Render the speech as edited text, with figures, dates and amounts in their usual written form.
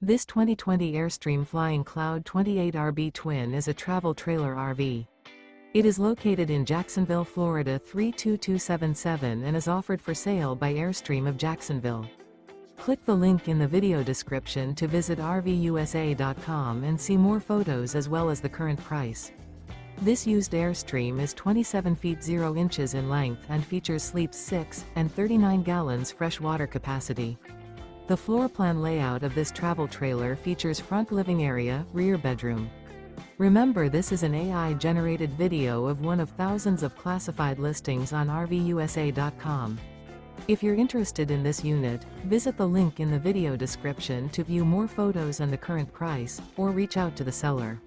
This 2020 Airstream Flying Cloud 28RB Twin is a travel trailer RV. It is located in Jacksonville, Florida 32277 and is offered for sale by Airstream of Jacksonville. Click the link in the video description to visit RVUSA.com and see more photos as well as the current price. This used Airstream is 27 feet 0 inches in length and features sleeps 6 and 39 gallons fresh water capacity. The floor plan layout of this travel trailer features front living area, rear bedroom. Remember, this is an AI-generated video of one of thousands of classified listings on RVUSA.com. If you're interested in this unit, visit the link in the video description to view more photos and the current price, or reach out to the seller.